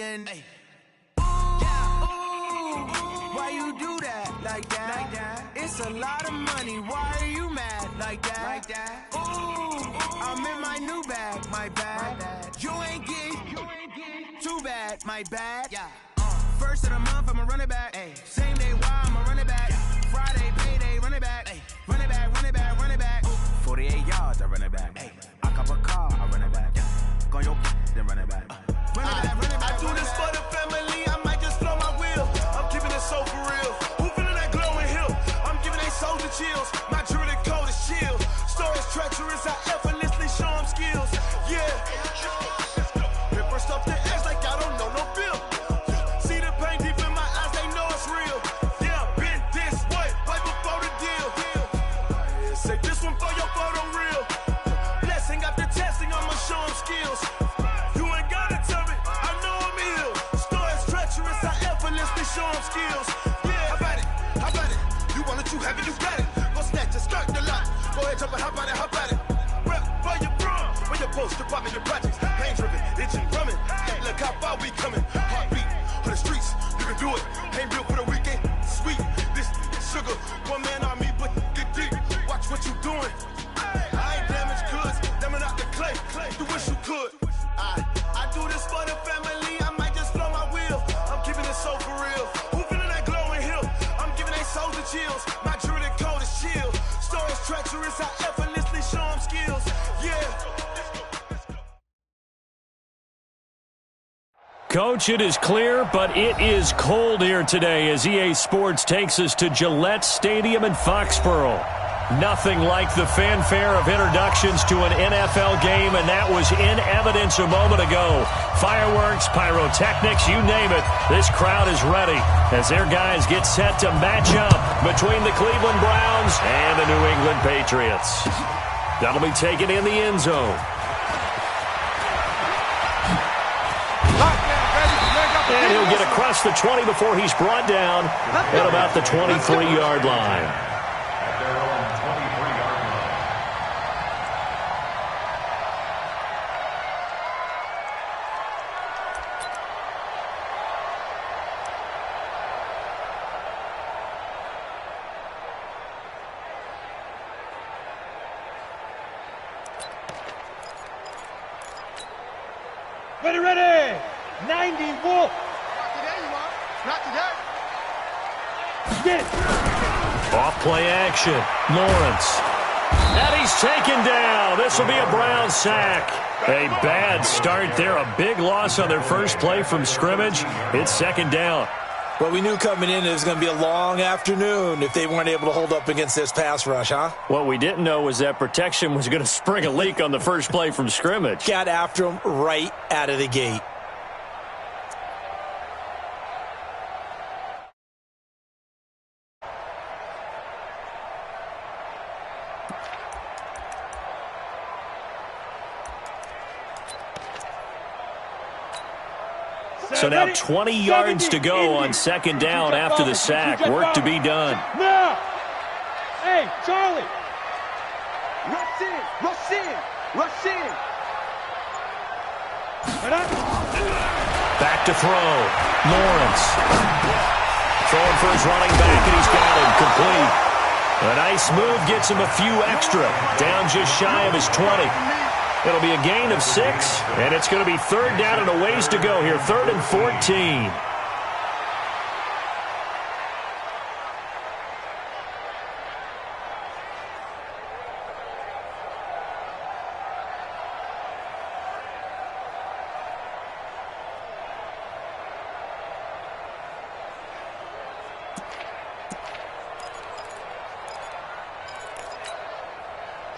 million. Hey. Yeah. Why you do that like that? It's a lot of money. Why are you mad like that? I'm in my new bag, my bad. You ain't getting too bad, my bad. Yeah. First of the month, I'ma run it back. Ay. Same day, why I'ma run it back. Yeah. Friday, payday, run it back. Ay. Run it back, run it back, run it back. 48 yards, I run it back. Ay. I cop a car, I run it back. Go on your then run it back. Run it back, run it back. I do this for the family, I might just blow my wheel. I'm keeping it so for real. Who feeling that glowing hill? I'm giving they soldier chills. My jewelry code is chill. Stories treacherous, I effortlessly show them skills. Yeah. Rip her stuff to edge like I don't know no bill. See the pain deep in my eyes, they know it's real. Yeah, been this way, right before the deal. Say this one for your photo reel. Blessing after testing, I'ma show them skills. You ain't gotta tell me, I know I'm ill. Stories treacherous, I effortlessly show them skills. Yeah, how about it? You want it, you have it, you got it. Go snatch it, skirt the lot. Go ahead, jump it, how about it? Rep for your brum, for your post, department, your projects. Pain driven, itching, drumming. Look how far we coming. Heartbeat for the streets, you can do it. Ain't real for the weekend, sweet. This sugar, one man army, but get deep. Watch what you doing. I ain't damaged goods, damn out the clay. You wish you could. I do this for the family, I might just blow my wheel. I'm keeping it so for real. Who feeling that glowing hill? I'm giving they soldier chills. My jewelry code is chill. Stories treacherous, I effortlessly show them skills. Yeah. Coach, it is clear, but it is cold here today as EA Sports takes us to Gillette Stadium in Foxborough. Nothing like the fanfare of introductions to an NFL game, and that was in evidence a moment ago. Fireworks, pyrotechnics, you name it. This crowd is ready as their guys get set to match up between the Cleveland Browns and the New England Patriots. That'll be taken in the end zone. And he'll get across the 20 before he's brought down at about the 23-yard line. Ready! 90 Wolf! Not today. Off play action. Lawrence. And he's taken down. This will be a Brown sack. A bad start there. A big loss on their first play from scrimmage. It's second down. Well, we knew coming in it was going to be a long afternoon if they weren't able to hold up against this pass rush, huh? What we didn't know was that protection was going to spring a leak on the first play from scrimmage. Got after him right out of the gate. So now 20 yards to go on second down after the sack. Work to be done. Now! Hey, Charlie! Rush in! Back to throw. Lawrence. Throwing for his running back, and he's got him complete. A nice move gets him a few extra. Down just shy of his 20. It'll be a gain of 6, and it's going to be third down and a ways to go here. 3rd and 14.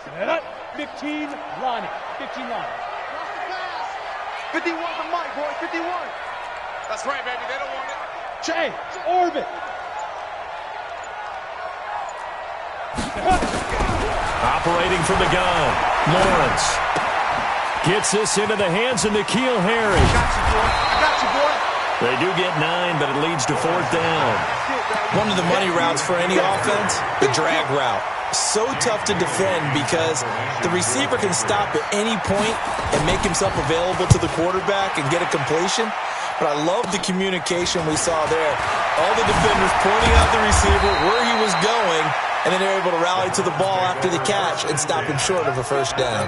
Set up. 15 Lonnie. 15 Lonnie. 51 for Mike, boy. 51. That's right, baby. They don't want it. Change. Orbit. Operating from the gun. Lawrence gets this into the hands of N'Keal Harry. I got you, boy. They do get 9, but it leads to 4th down. One of the money routes for any offense, the drag route. So tough to defend because the receiver can stop at any point and make himself available to the quarterback and get a completion. But I love the communication we saw there. All the defenders pointing out the receiver, where he was going, and then they're able to rally to the ball after the catch and stop him short of a first down.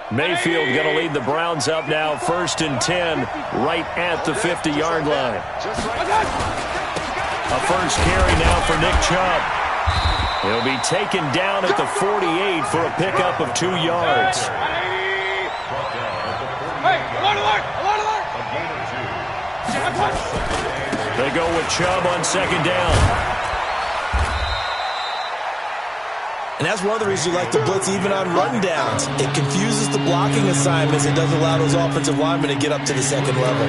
Mayfield going to lead the Browns up now, 1st and 10, right at the 50-yard line. A first carry now for Nick Chubb. He'll be taken down at the 48 for a pickup of 2 yards. They go with Chubb on 2nd down. And that's one of the reasons you like to blitz even on run downs. It confuses the blocking assignments. It doesn't allow those offensive linemen to get up to the second level.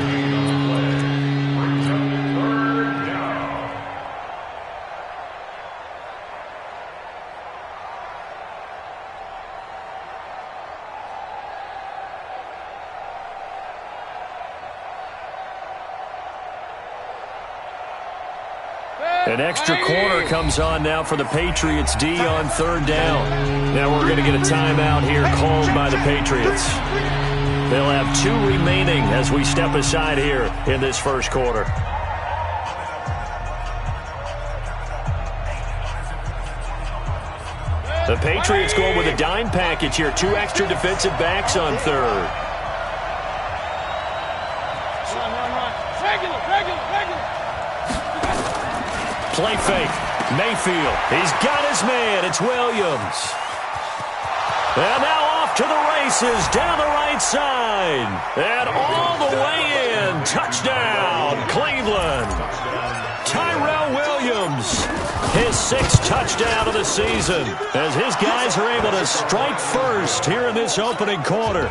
An extra corner comes on now for the Patriots D on 3rd down. Now we're going to get a timeout here called by the Patriots. They'll have 2 remaining as we step aside here in this first quarter. The Patriots going with a dime package here. 2 extra defensive backs on 3rd. Play fake. Mayfield. He's got his man. It's Williams. And now off to the races down the right side. And all the way in. Touchdown, Cleveland. Tyrell Williams. His 6th touchdown of the season as his guys are able to strike first here in this opening quarter.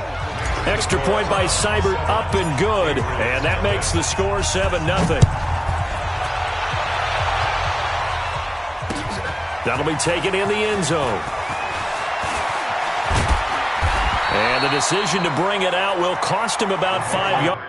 Extra point by Seibert up and good. And that makes the score 7-0. That'll be taken in the end zone. And the decision to bring it out will cost him about 5 yards.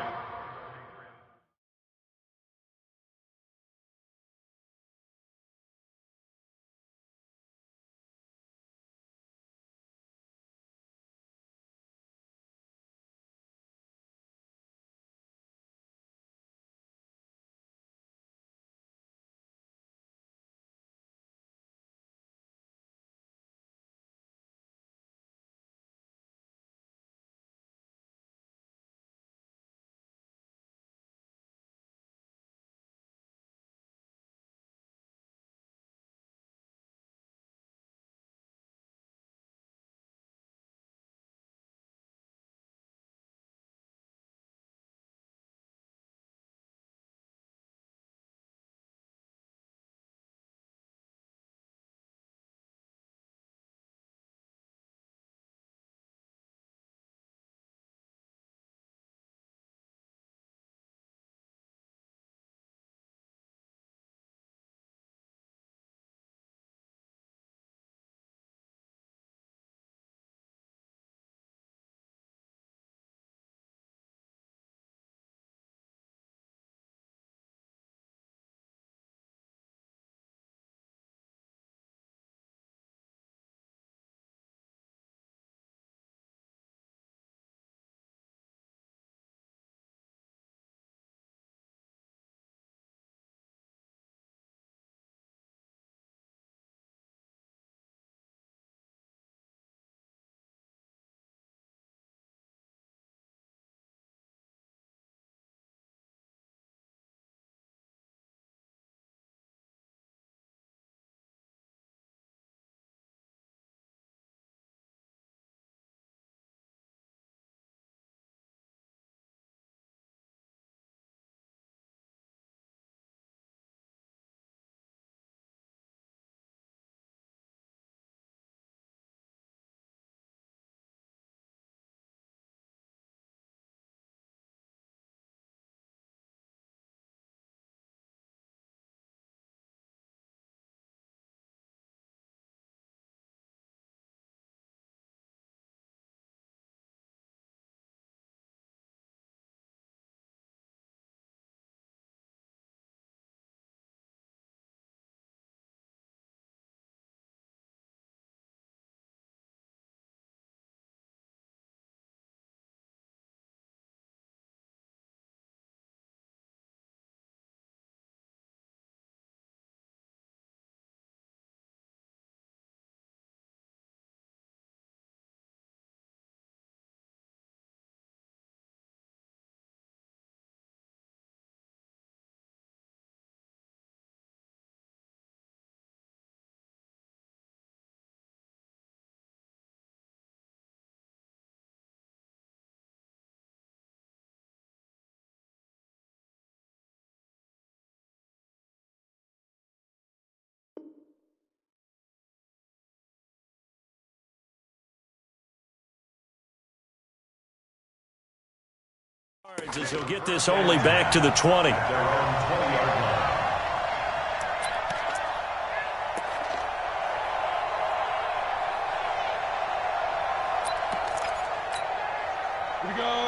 As he'll get this only back to the 20.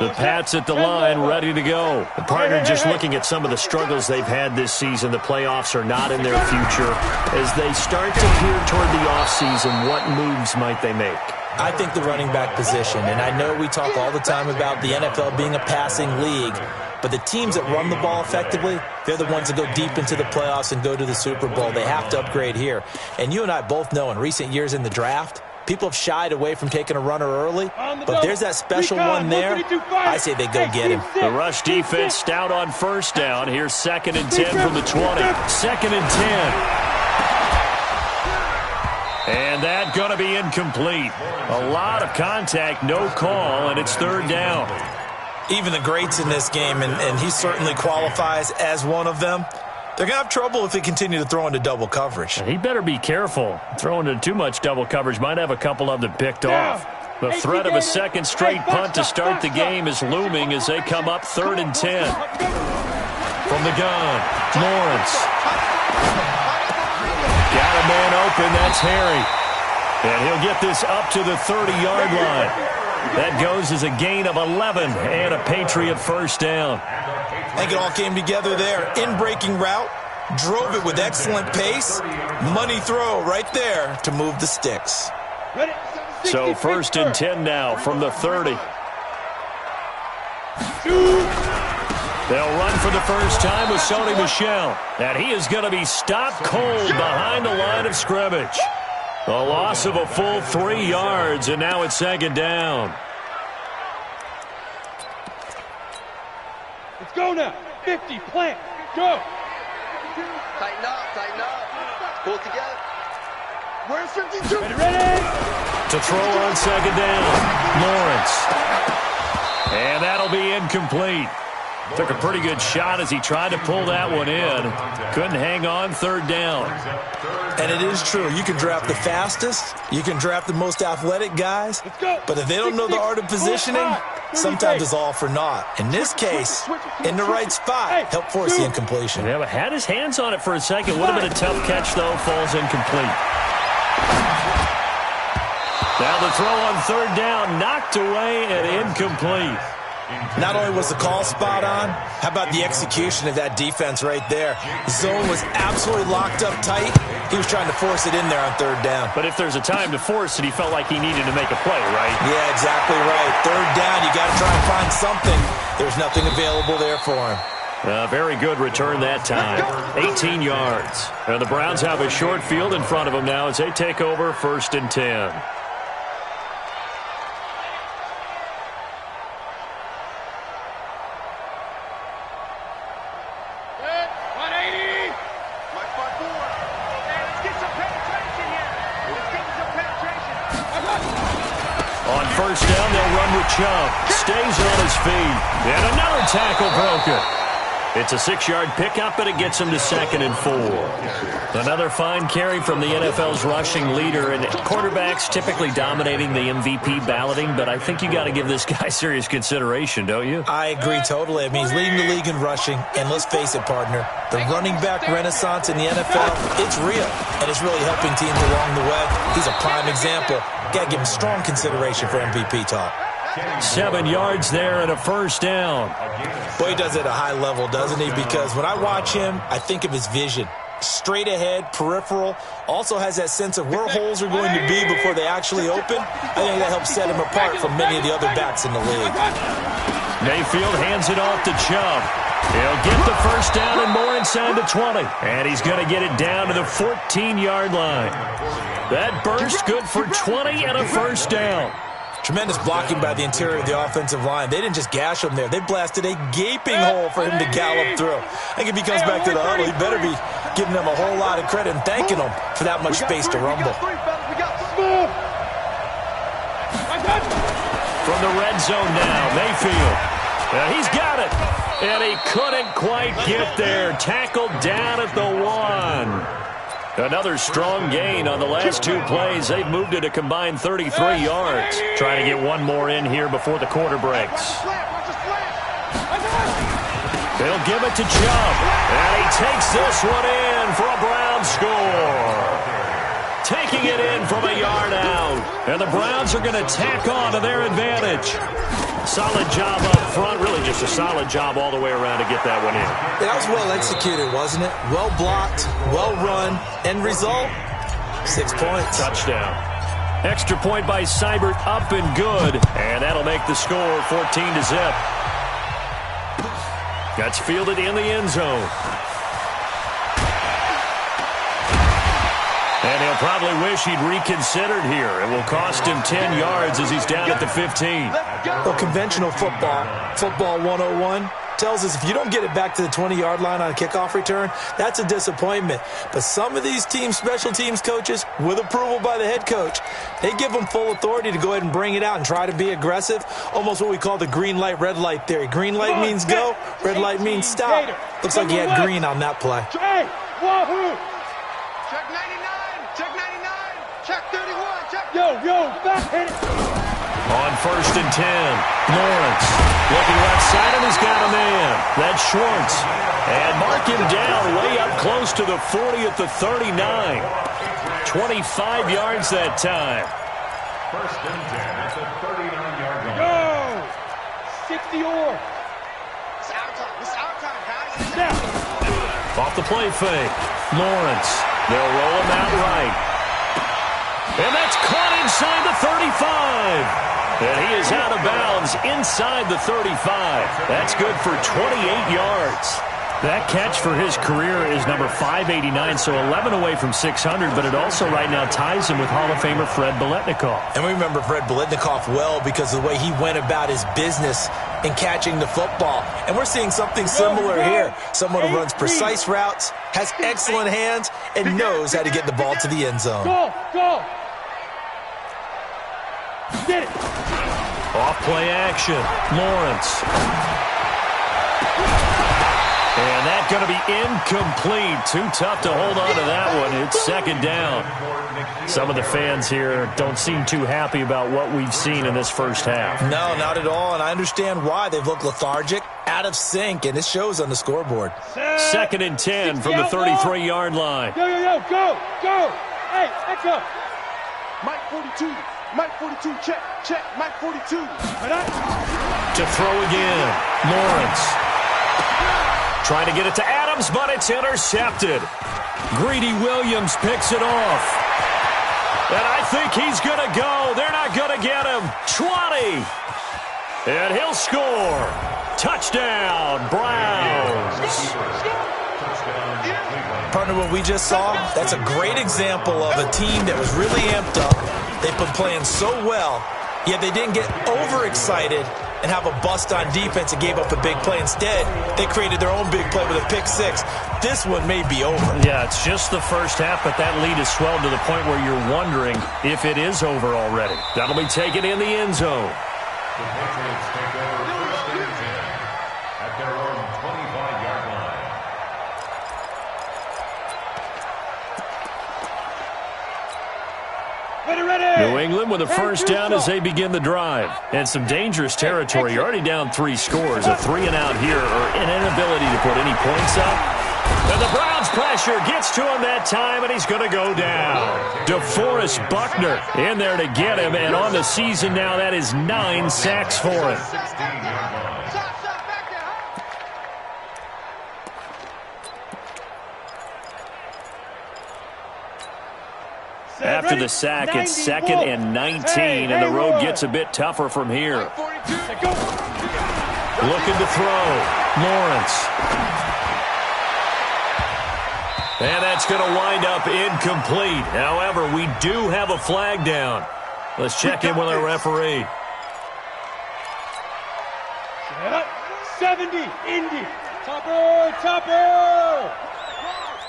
The Pats at the line, ready to go. The partner just looking at some of the struggles they've had this season. The playoffs are not in their future. As they start to peer toward the offseason, what moves might they make? I think the running back position, and I know we talk all the time about the NFL being a passing league, but the teams that run the ball effectively, they're the ones that go deep into the playoffs and go to the Super Bowl. They have to upgrade here. And you and I both know in recent years in the draft, people have shied away from taking a runner early, but if there's that special one there, I say they go get him. The rush defense stout on first down. Here's 2nd and 10 from the 20. 2nd and 10. And that going to be incomplete. A lot of contact, no call, and it's 3rd down. Even the greats in this game, and he certainly qualifies as one of them, they're going to have trouble if they continue to throw into double coverage. He better be careful. Throwing into too much double coverage might have a couple of them picked off. The threat of a second straight punt to start the game is looming as they come up 3rd and 10. From the gun, Lawrence. Got a man open, that's Harry. And he'll get this up to the 30-yard line. That goes as a gain of 11 and a Patriot first down. I think it all came together there. In-breaking route, drove it with excellent pace. Money throw right there to move the sticks. So 1st and 10 now from the 30. They'll run for the first time with Sony Michel. And he is going to be stopped cold behind the line of scrimmage. A loss of a full 3 yards, and now it's 2nd down. Let's go now. 50, plant, go. Tighten up, pull it together. Where's 52? Ready? To throw on 2nd down, Lawrence. And that'll be incomplete. Took a pretty good shot as he tried to pull that one in. Couldn't hang on, 3rd down. And it is true. You can draft the fastest. You can draft the most athletic guys. But if they don't know the art of positioning, sometimes it's all for naught. In this case, in the right spot, help force the incompletion. Yeah, but had his hands on it for a second. Would have been a tough catch, though. Falls incomplete. Now the throw on 3rd down, knocked away and incomplete. Not only was the call spot on, how about the execution of that defense right there? Zone was absolutely locked up tight. He was trying to force it in there on 3rd down. But if there's a time to force it, he felt like he needed to make a play, right? Yeah, exactly right. 3rd down, you got to try and find something. There's nothing available there for him. Very good return that time. 18 yards. The Browns have a short field in front of them now as they take over 1st and 10. On 1st down, they'll run with Chubb. Stays on his feet. And another tackle broken. It's a 6-yard pickup, and it gets him to 2nd and 4. Another fine carry from the NFL's rushing leader, and quarterbacks typically dominating the MVP balloting, but I think you got to give this guy serious consideration, don't you? I agree totally. I mean, he's leading the league in rushing, and let's face it, partner, the running back renaissance in the NFL, it's real, and it's really helping teams along the way. He's a prime example. Got to give him strong consideration for MVP talk. 7 yards there and a 1st down. Boy, he does it at a high level, doesn't he? Because when I watch him, I think of his vision. Straight ahead, peripheral, also has that sense of where holes are going to be before they actually open. I think that helps set him apart from many of the other backs in the league. Mayfield hands it off to Chubb. He'll get the 1st down and more inside the 20. And he's going to get it down to the 14-yard line. That burst good for 20 and a 1st down. Tremendous blocking by the interior of the offensive line. They didn't just gash him there. They blasted a gaping hole for him to gallop through. I think if he comes back to the huddle, he better be giving them a whole lot of credit and thanking them for that much space to rumble. From the red zone now, Mayfield. He's got it. And he couldn't quite get there. Tackled down at the 1. Another strong gain on the last 2 plays. They've moved it a combined 33 yards. Trying to get one more in here before the quarter breaks. They'll give it to Chubb. And he takes this one in for a Browns score. Taking it in from a yard out. And the Browns are going to tack on to their advantage. Solid job up front. Really just a solid job all the way around to get that one in. That was well executed, wasn't it? Well blocked, well run. End result, 6 points. Touchdown. Extra point by Seibert, up and good. And that'll make the score 14-0. That's fielded in the end zone. And he'll probably wish he'd reconsidered here. It will cost him 10 yards as he's down at the 15. Well, conventional football 101, tells us if you don't get it back to the 20-yard line on a kickoff return, that's a disappointment. But some of these teams, special teams coaches, with approval by the head coach, they give them full authority to go ahead and bring it out and try to be aggressive, almost what we call the green light, red light theory. Green light means go, red light means stop. Looks like he had green on that play. Hey, wahoo! Check 99, check 99, check 31, check... Yo, back hit it! On 1st and 10, Lawrence looking left side, and he's got a man. That's Schwartz. And mark him down way up close to the 40 at the 39. 25 yards that time. 1st and 10 at the 39-yard line. Go! 60 or. It's our time. It's our time, guys. Snap. Off the play fake. Lawrence. They'll roll him out right. And that's caught inside the 35. And he is out of bounds inside the 35. That's good for 28 yards. That catch for his career is number 589, so 11 away from 600, but it also right now ties him with Hall of Famer Fred Biletnikoff. And we remember Fred Biletnikoff well because of the way he went about his business in catching the football. And we're seeing something similar here. Someone who runs precise routes, has excellent hands, and knows how to get the ball to the end zone. Go! Get it! Off play action. Lawrence. And that's going to be incomplete. Too tough to hold on to that one. It's 2nd down. Some of the fans here don't seem too happy about what we've seen in this first half. No, not at all, and I understand why. They've looked lethargic, out of sync, and it shows on the scoreboard. 2nd and 10 from the 33-yard line. Go! Hey, echo! Mike 42, Mike 42, check, Mike 42. To throw again, Lawrence. Trying to get it to Adams, but it's intercepted. Greedy Williams picks it off. And I think he's going to go. They're not going to get him. 20. And he'll score. Touchdown, Browns. Partner, what we just saw, that's a great example of a team that was really amped up. They've been playing so well, yet they didn't get overexcited and have a bust on defense and gave up a big play. Instead, they created their own big play with a pick six. This one may be over. Yeah, it's just the first half, but that lead has swelled to the point where you're wondering if it is over already. That'll be taken in the end zone. The Patriots take over 1st and 10 at their own 25-yard line. New England with a first down as they begin the drive. And some dangerous territory. You're already down 3 scores. A 3-and-out here or an inability to put any points up. And the Browns pressure gets to him that time, and he's going to go down. DeForest Buckner in there to get him, and on the season now, that is 9 sacks for him. 16-yard line. After the sack, it's 2nd and 19, and the road gets a bit tougher from here. Looking to throw. Lawrence. And that's going to wind up incomplete. However, we do have a flag down. Let's check in with our referee. 70, Indy. Topper.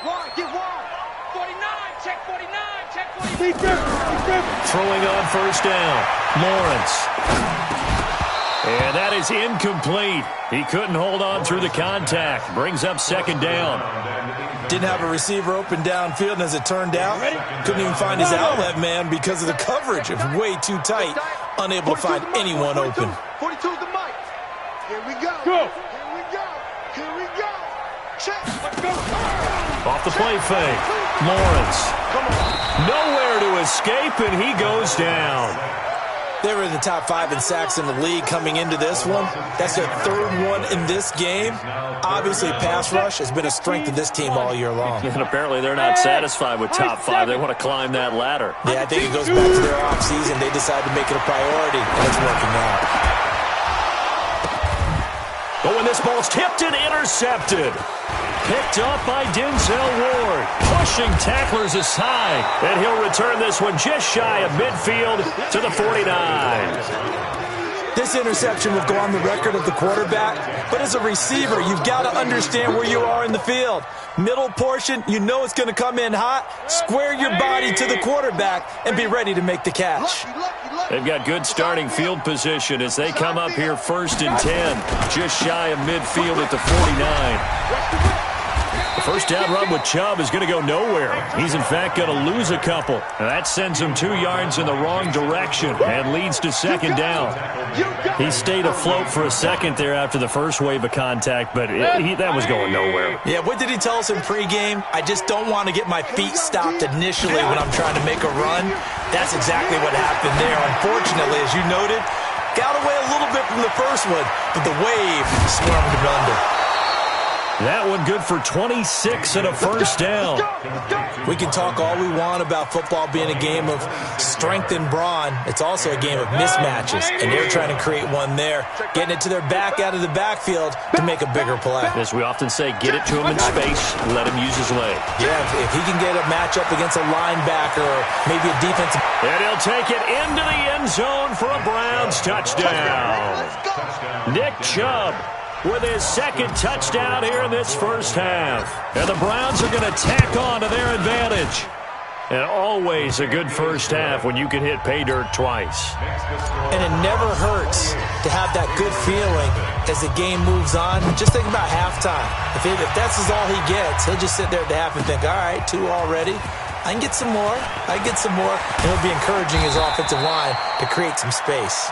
Wide, get wide. 49, check 49, check 49. Throwing on first down. Lawrence. And that is incomplete. He couldn't hold on through the contact. Brings up 2nd down. Didn't have a receiver open downfield, and as it turned out, couldn't even find his outlet man because of the coverage. It was way too tight, unable to find anyone open. 42's the mic. Here we go. Go. Here we go. Off the play fake. Lawrence. Nowhere to escape, and he goes down. They were in the top 5 in sacks in the league coming into this one. That's their 3rd one in this game. Obviously, pass rush has been a strength of this team all year long. And apparently they're not satisfied with top 5. They want to climb that ladder. Yeah, I think it goes back to their offseason. They decided to make it a priority, and it's working out. Oh, and this ball's tipped and intercepted. Picked up by Denzel Ward. Pushing tacklers aside. And he'll return this one just shy of midfield to the 49. This interception will go on the record of the quarterback, but as a receiver, you've got to understand where you are in the field. Middle portion, you know it's going to come in hot. Square your body to the quarterback and be ready to make the catch. They've got good starting field position as they come up here 1st and 10, just shy of midfield at the 49. The first down run with Chubb is going to go nowhere. He's, in fact, going to lose a couple. And that sends him 2 yards in the wrong direction and leads to 2nd down. He stayed afloat for a second there after the first wave of contact, but that was going nowhere. Yeah, what did he tell us in pregame? I just don't want to get my feet stopped initially when I'm trying to make a run. That's exactly what happened there. Unfortunately, as you noted, got away a little bit from the first one, but the wave swarmed him under. That one good for 26 and a first down. We can talk all we want about football being a game of strength and brawn. It's also a game of mismatches, and they're trying to create one there, getting it to their back out of the backfield to make a bigger play. As we often say, get it to him in space, let him use his leg. Yeah, if he can get a matchup against a linebacker or maybe a defensive... And he'll take it into the end zone for a Browns touchdown. Nick Chubb with his 2nd touchdown here in this first half. And the Browns are going to tack on to their advantage. And always a good first half when you can hit pay dirt twice. And it never hurts to have that good feeling as the game moves on. Just think about halftime. If that's all he gets, he'll just sit there at the half and think, all right, 2 already. I can get some more. I can get some more. And he'll be encouraging his offensive line to create some space.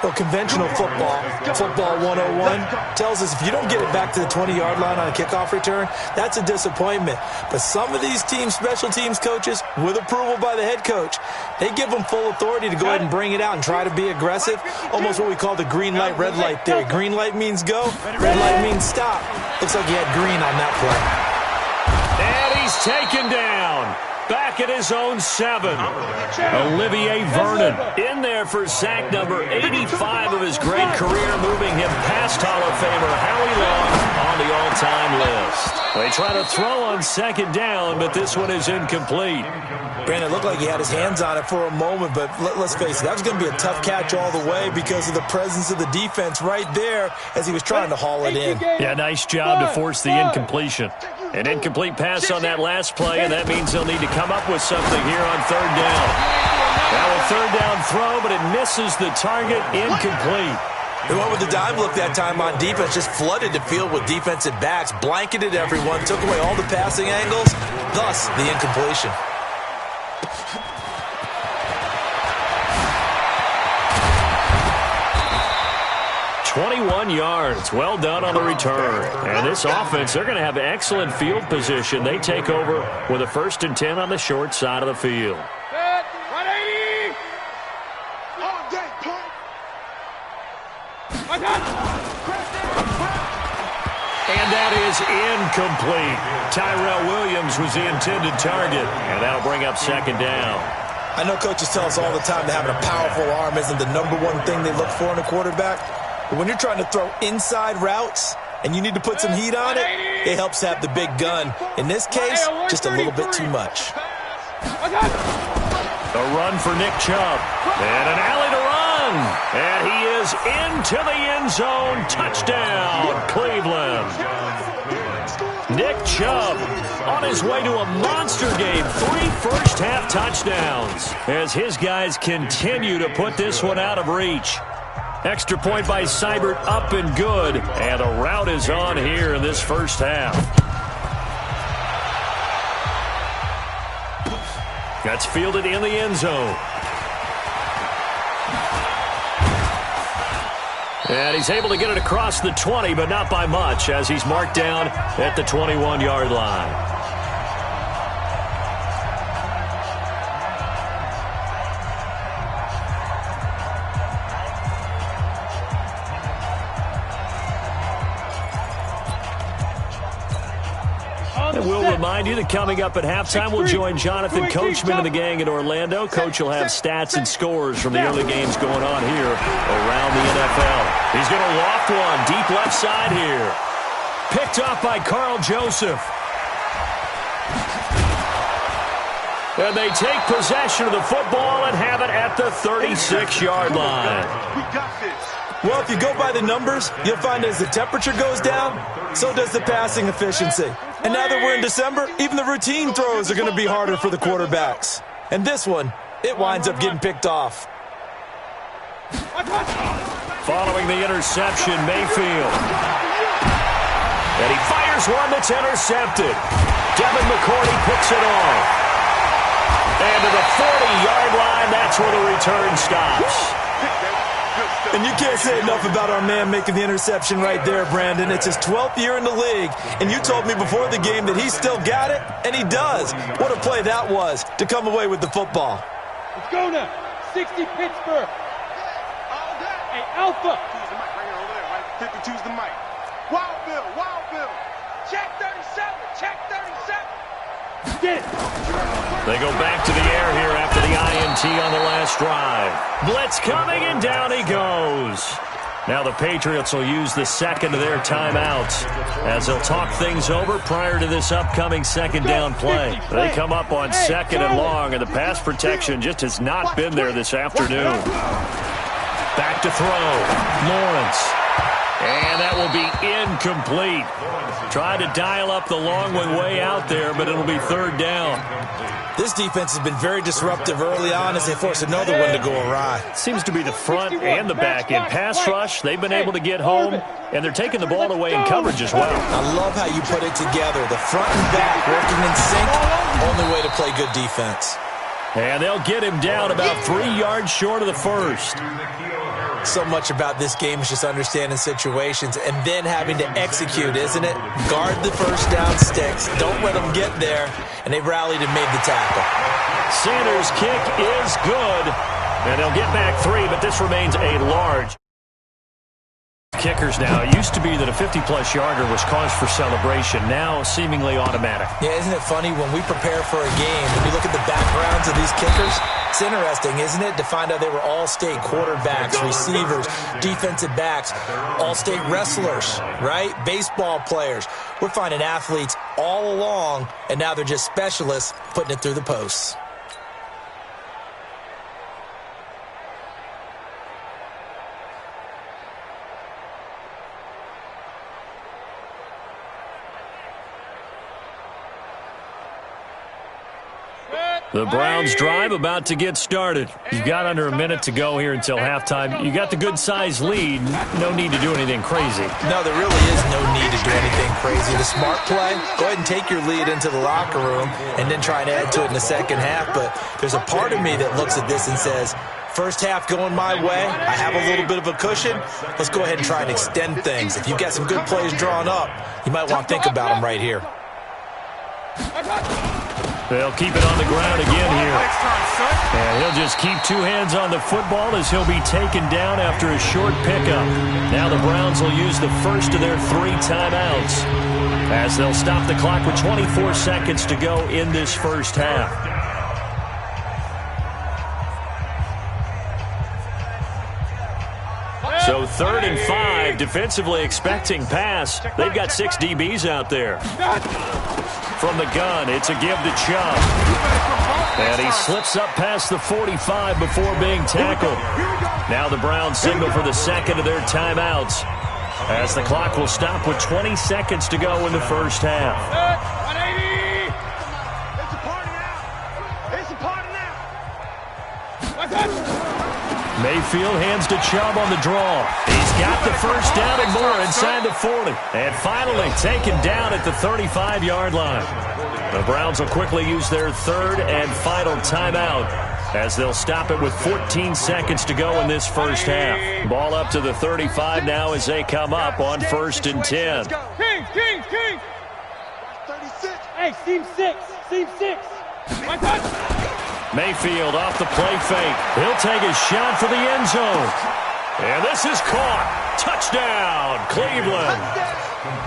Well, conventional football 101, tells us if you don't get it back to the 20-yard line on a kickoff return, that's a disappointment. But some of these special teams coaches, with approval by the head coach, they give them full authority to go ahead and bring it out and try to be aggressive, almost what we call the green light, red light theory. Green light means go, red light means stop. Looks like he had green on that play. And he's taken down. Back at his own 7. Olivier Vernon in there for sack number 85 of his great career, moving him past Hall of Famer Howie Long on the all-time list. They try to throw on 2nd down, but this one is incomplete. Brandon, it looked like he had his hands on it for a moment, but let's face it, that was going to be a tough catch all the way because of the presence of the defense right there as he was trying to haul it in. Yeah, nice job to force the incompletion. An incomplete pass on that last play, and that means they'll need to come up with something here on 3rd down. Now a 3rd down throw, but it misses the target, incomplete. They went with the dime look that time on defense, just flooded the field with defensive backs, blanketed everyone, took away all the passing angles, thus the incompletion. 21 yards. Well done on the return. And this offense, they're going to have excellent field position. They take over with a 1st and 10 on the short side of the field. Set, 180. All day, point. And that is incomplete. Tyrell Williams was the intended target. And that'll bring up 2nd down. I know coaches tell us all the time that having a powerful arm isn't the #1 thing they look for in a quarterback. But when you're trying to throw inside routes and you need to put some heat on it, it helps to have the big gun. In this case, just a little bit too much. A run for Nick Chubb. And an alley to run. And he is into the end zone. Touchdown, Cleveland. Nick Chubb on his way to a monster game. 3 first-half touchdowns as his guys continue to put this one out of reach. Extra point by Seibert, up and good. And the route is on here in this first half. That's fielded in the end zone. And he's able to get it across the 20, but not by much, as he's marked down at the 21-yard line. And we'll remind you that coming up at halftime, we'll join Jonathan Coachman and the gang in Orlando. Coach will have stats and scores from the early games going on here around the NFL. He's going to loft one deep left side here. Picked off by Carl Joseph. And they take possession of the football and have it at the 36-yard line. We got this. Well, if you go by the numbers, you'll find as the temperature goes down, so does the passing efficiency. And now that we're in December, even the routine throws are going to be harder for the quarterbacks. And this one, it winds up getting picked off. Following the interception, Mayfield. And he fires one that's intercepted. Devin McCourty picks it off. And to the 40-yard line, that's where the return stops. And you can't say enough about our man making the interception right there, Brandon. It's his 12th year in the league, and you told me before the game that he still got it, and he does. What a play that was to come away with the football. Let's go now. 60 Pittsburgh. Hey, Alpha. 52's the mic. Wild Bill. Check 37. Get it. They go back to the air here after the INT on the last drive. Blitz coming, and down he goes. Now the Patriots will use the second of their timeouts as they'll talk things over prior to this upcoming second down play. They come up on second and long, and the pass protection just has not been there this afternoon. Back to throw. Lawrence. And that will be incomplete. Tried to dial up the long one way out there, but it'll be third down. This defense has been very disruptive early on as they force another one to go awry. Seems to be the front and the back end. Pass rush, they've been able to get home, and they're taking the ball away in coverage as well. I love how you put it together. The front and back working in sync, only way to play good defense. And they'll get him down about 3 yards short of the first. So much about this game is just understanding situations and then having to execute, isn't it? Guard the first down sticks. Don't let them get there. And they rallied and made the tackle. Sanders' kick is good. And they'll get back 3, but this remains a large. Kickers now. It used to be that a 50-plus yarder was cause for celebration. Now seemingly automatic. Yeah, isn't it funny when we prepare for a game, when you look at the backgrounds of these kickers, it's interesting, isn't it, to find out they were all-state quarterbacks, receivers, defensive backs, all-state wrestlers, right? Baseball players. We're finding athletes all along, and now they're just specialists putting it through the posts. The Browns drive about to get started. You've got under a minute to go here until halftime. You got the good-sized lead. No need to do anything crazy. No, there really is no need to do anything crazy. The smart play, go ahead and take your lead into the locker room and then try and add to it in the second half. But there's a part of me that looks at this and says, first half going my way, I have a little bit of a cushion. Let's go ahead and try and extend things. If you've got some good plays drawn up, you might want to think about them right here. They'll keep it on the ground again here. And he'll just keep 2 hands on the football as he'll be taken down after a short pickup. Now the Browns will use the first of their 3 timeouts as they'll stop the clock with 24 seconds to go in this first half. So 3rd and 5, defensively expecting pass. They've got 6 DBs out there. From the gun, it's a give to Chubb. And he slips up past the 45 before being tackled. Now the Browns signal for the second of their timeouts as the clock will stop with 20 seconds to go in the first half. 180! It's a party now! Mayfield hands to Chubb on the draw. He's got the first down and more inside the 40. And finally taken down at the 35-yard line. The Browns will quickly use their 3rd and final timeout as they'll stop it with 14 seconds to go in this first half. Ball up to the 35 now as they come up on 1st and 10. King! 36. Hey, seam 6. One touch. Mayfield off the play fake. He'll take a shot for the end zone. And this is caught. Touchdown, Cleveland.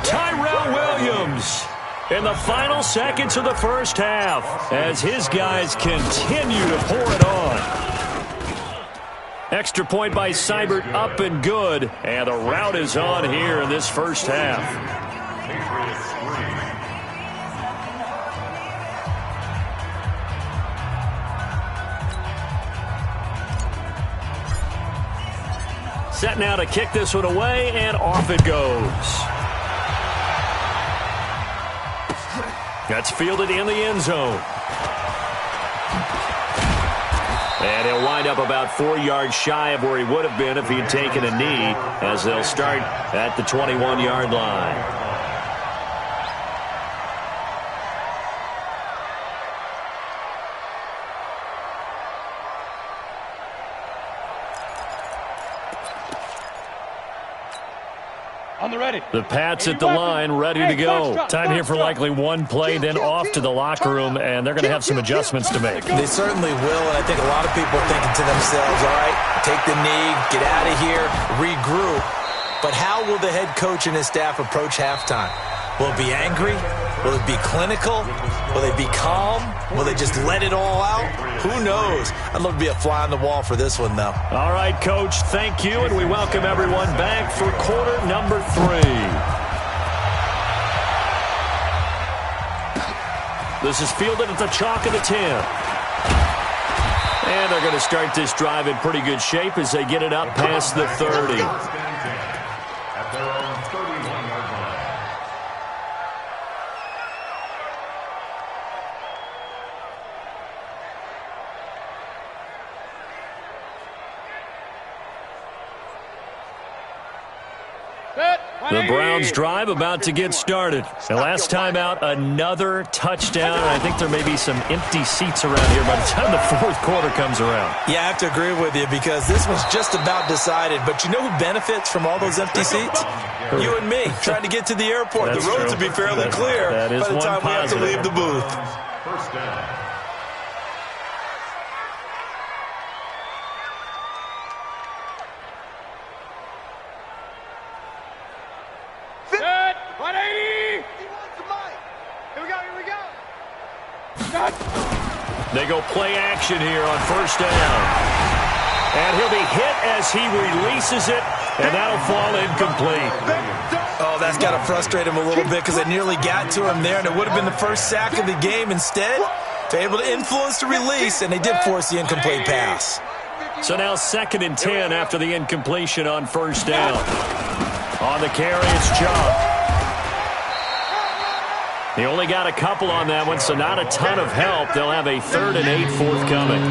Tyrell Williams in the final seconds of the first half as his guys continue to pour it on. Extra point by Seibert, up and good. And the route is on here in this first half. Set now to kick this one away, and off it goes. That's fielded in the end zone. And he'll wind up about 4 yards shy of where he would have been if he'd taken a knee, as they'll start at the 21-yard line. The Pats at the line, ready to go. Time here for likely one play, then off to the locker room, and they're going to have some adjustments to make. They certainly will, and I think a lot of people are thinking to themselves, all right, take the knee, get out of here, regroup. But how will the head coach and his staff approach halftime? Will it be angry? Will it be clinical? Will they be calm? Will they just let it all out? Who knows? I'd love to be a fly on the wall for this one, though. All right, Coach, thank you, and we welcome everyone back for quarter number 3. This is fielded at the chalk of the 10. And they're going to start this drive in pretty good shape as they get it up past the 30. At their own 31-yard line. The Browns drive about to get started. The last time out, another touchdown. I think there may be some empty seats around here by the time the fourth quarter comes around. Yeah, I have to agree with you because this one's just about decided. But you know who benefits from all those empty seats? You and me, trying to get to the airport. The roads will be fairly clear by the time we have to leave the booth. First down. They go play action here on first down. And he'll be hit as he releases it, and that'll fall incomplete. Oh, that's got to frustrate him a little bit because they nearly got to him there, and it would have been the first sack of the game. Instead, they're able to influence the release, and they did force the incomplete pass. So now 2nd and 10 after the incompletion on first down. On the carry, it's Chubb. He only got a couple on that one, so not a ton of help. They'll have a 3rd and 8 forthcoming.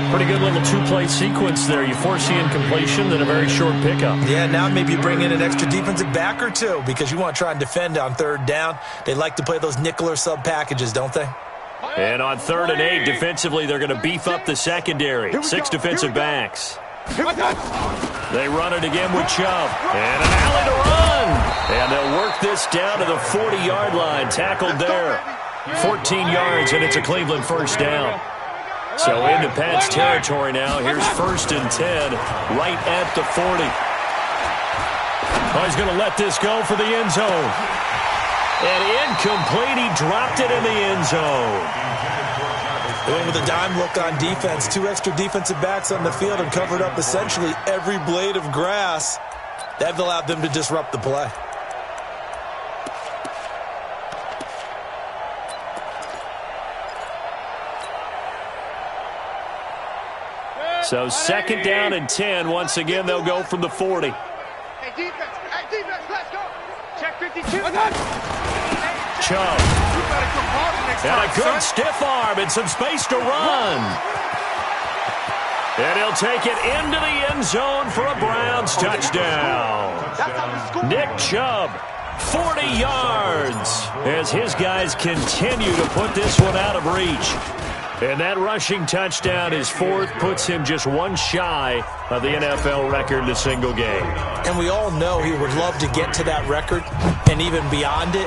Pretty good little 2-play sequence there. You force the incompletion, then a very short pickup. Yeah, now maybe you bring in an extra defensive back or two because you want to try and defend on 3rd down. They like to play those nickel or sub packages, don't they? And on 3rd and 8, defensively, they're going to beef up the secondary. 6 defensive backs. They run it again with Chubb. And an alley to run. And they'll work this down to the 40-yard line. Tackled there. 14 yards, and it's a Cleveland first down. So into Pat's territory now. Here's 1st and 10 right at the 40. Oh, he's going to let this go for the end zone. And incomplete. He dropped it in the end zone. Going with a dime look on defense. 2 extra defensive backs on the field and covered up essentially every blade of grass. That allowed them to disrupt the play. So 2nd down and 10. Once again, they'll go from the 40. Hey, defense, let's go. Check 52. Chubb. And a good stiff arm and some space to run. And he'll take it into the end zone for a Browns touchdown. Nick Chubb, 40 yards, as his guys continue to put this one out of reach. And that rushing touchdown, his fourth, puts him just one shy of the NFL record in a single game. And we all know he would love to get to that record and even beyond it,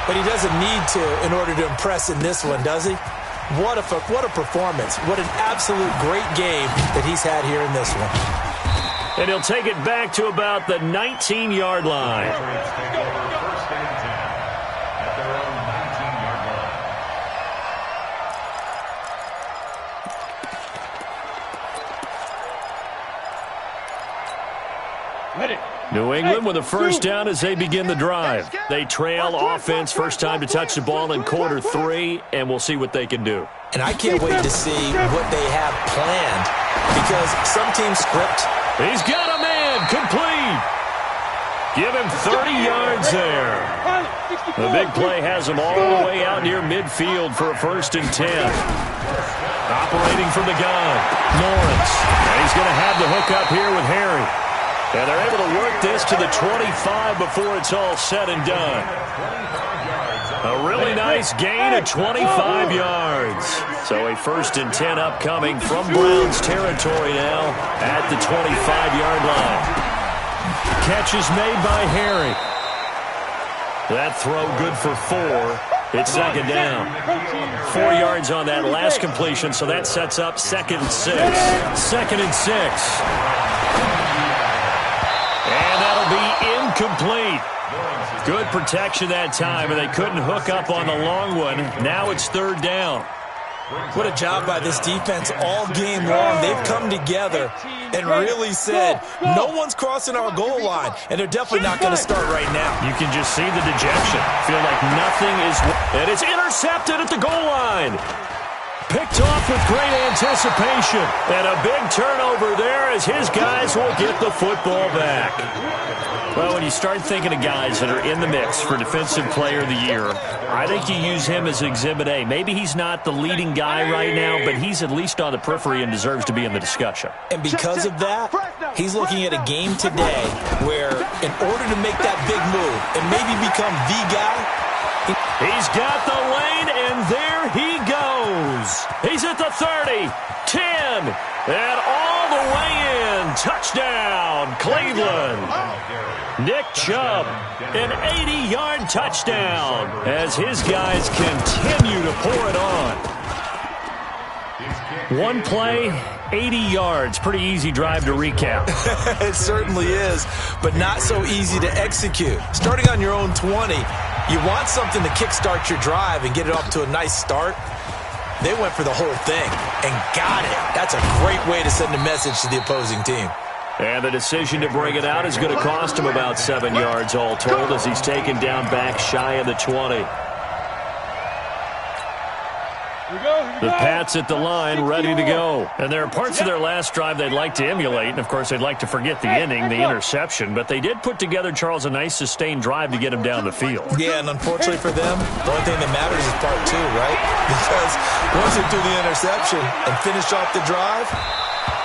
but he doesn't need to in order to impress in this one, does he? What a performance. What an absolute great game that he's had here in this one. And he'll take it back to about the 19-yard line. Patriots take over first and 10 at their own 19-yard line. New England with a first down as they begin the drive. They trail offense, first time to touch the ball in quarter 3, and we'll see what they can do. And I can't wait to see what they have planned, because some teams script. He's got a man, complete. Give him 30 yards there. The big play has him all the way out near midfield for a first and 10. Operating from the gun, Lawrence. And he's going to have the hook up here with Harry. And they're able to work this to the 25 before it's all said and done. A really nice gain of 25 yards. So a first and 10 upcoming from Browns territory now at the 25-yard line. Catch is made by Harry. That throw good for 4. It's second down. 4 yards on that last completion, so that sets up second and 6. Second and 6. And that'll be incomplete. Good protection that time, and they couldn't hook up on the long one. Now it's third down. What a job by this defense all game long. They've come together and really said, no one's crossing our goal line, and they're definitely not going to start right now. You can just see the dejection. Feel like nothing is... And it's intercepted at the goal line. Picked off with great anticipation. And a big turnover there as his guys will get the football back. Well, when you start thinking of guys that are in the mix for Defensive Player of the Year, I think you use him as Exhibit A. Maybe he's not the leading guy right now, but he's at least on the periphery and deserves to be in the discussion. And because of that, he's looking at a game today where in order to make that big move and maybe become the guy, he's got the lane, and there he goes. He's at the 30, 10, and all the way in. Touchdown, Cleveland. Nick Chubb, an 80-yard touchdown as his guys continue to pour it on. One play, 80 yards. Pretty easy drive to recap. It certainly is, but not so easy to execute. Starting on your own 20, you want something to kickstart your drive and get it off to a nice start. They went for the whole thing and got it. That's a great way to send a message to the opposing team. And the decision to bring it out is going to cost him about 7 yards all told as he's taken down back shy of the 20. The Pats at the line, ready to go. And there are parts of their last drive they'd like to emulate. And, of course, they'd like to forget the ending, the interception. But they did put together, Charles, a nice sustained drive to get him down the field. Yeah, and unfortunately for them, the only thing that matters is part 2, right? Because once they do the interception and finish off the drive,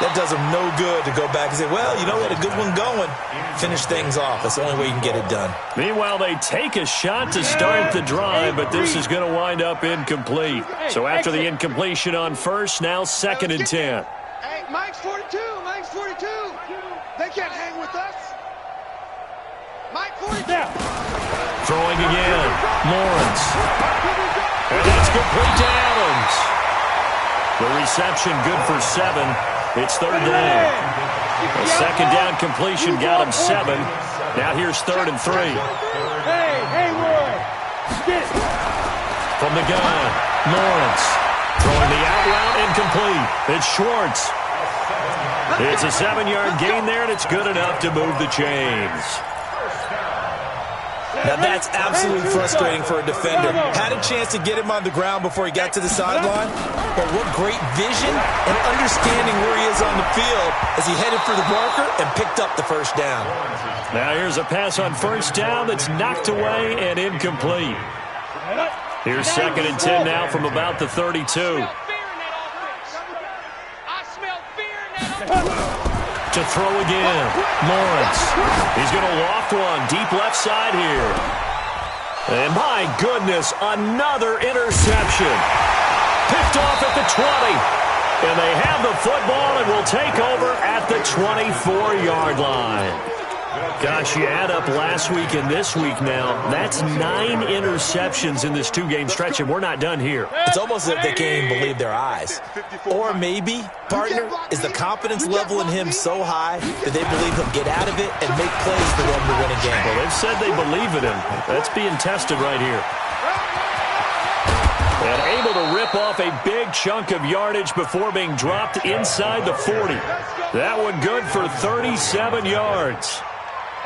that does them no good to go back and say, well, you know, we had a good one going. Finish things off. That's the only way you can get it done. Meanwhile, they take a shot to start the drive, but this is going to wind up incomplete. So after the incompletion on first, now second and 10. Hey, Mike's 42. Mike's 42. They can't hang with us. Mike 42. Throwing again. Lawrence. And that's complete to Adams. The reception good for 7. It's third down. A second down completion got him 7. Now here's third and 3. Hey, Roy. Get it. From the gun, Lawrence. Throwing the out route incomplete. It's Schwartz. It's a 7-yard gain there, and it's good enough to move the chains. Now that's absolutely frustrating for a defender. Had a chance to get him on the ground before he got to the sideline, but what great vision and understanding where he is on the field as he headed for the marker and picked up the first down. Now here's a pass on first down that's knocked away and incomplete. Here's second and 10 now from about the 32. To throw again, Lawrence. He's going to loft one deep left side here. And my goodness, another interception. Picked off at the 20. And they have the football and will take over at the 24-yard line. Gosh, you add up last week and this week now, that's 9 interceptions in this 2-game stretch, and we're not done here. It's almost as if they can't even believe their eyes. Or maybe, partner, is the confidence level in him so high that they believe he'll get out of it and make plays for them to win a game. Well, they've said they believe in him. That's being tested right here. And able to rip off a big chunk of yardage before being dropped inside the 40. That one good for 37 yards.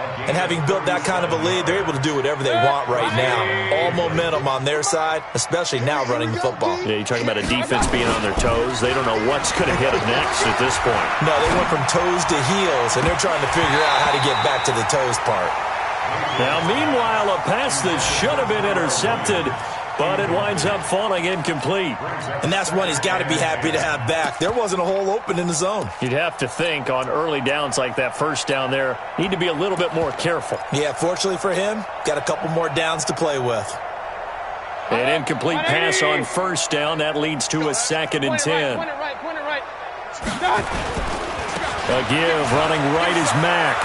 And having built that kind of a lead, they're able to do whatever they want right now. All momentum on their side, especially now running the football. Yeah, you're talking about a defense being on their toes. They don't know what's going to hit them next at this point. No, they went from toes to heels, and they're trying to figure out how to get back to the toes part. Now, meanwhile, a pass that should have been intercepted, but it winds up falling incomplete. And that's one he's got to be happy to have back. There wasn't a hole open in the zone. You'd have to think on early downs like that first down there, need to be a little bit more careful. Yeah, fortunately for him, got a couple more downs to play with. An incomplete pass on first down. That leads to a 2nd and 10. Point it right. A give running right is Mack.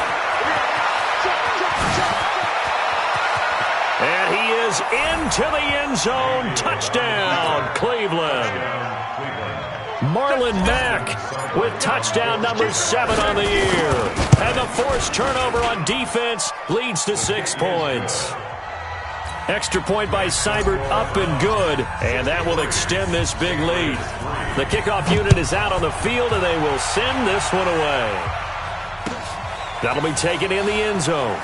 And he is into the end zone. Touchdown, Cleveland. Marlon Mack with touchdown number 7 on the year. And the forced turnover on defense leads to 6 points. Extra point by Seibert up and good. And that will extend this big lead. The kickoff unit is out on the field, and they will send this one away. That'll be taken in the end zone.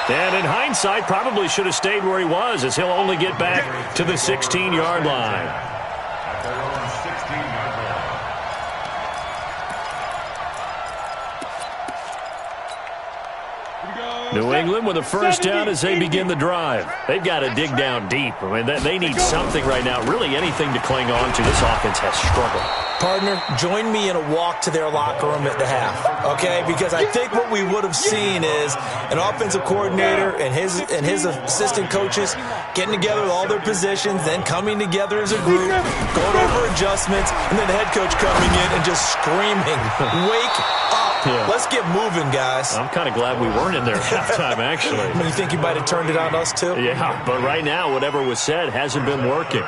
And in hindsight, probably should have stayed where he was, as he'll only get back to the 16-yard line. At their own 16-yard line. New England with a first down as they begin the drive. They've got to dig down deep. I mean, they need something right now, really anything to cling on to. This offense has struggled. Partner, join me in a walk to their locker room at the half, okay? Because I think what we would have seen is an offensive coordinator and his assistant coaches getting together with all their positions, then coming together as a group, going over adjustments, and then the head coach coming in and just screaming, "Wake up! Yeah. Let's get moving, guys." I'm kind of glad we weren't in there at halftime, actually. You think you might have turned it on us, too? Yeah, but right now, whatever was said hasn't been working.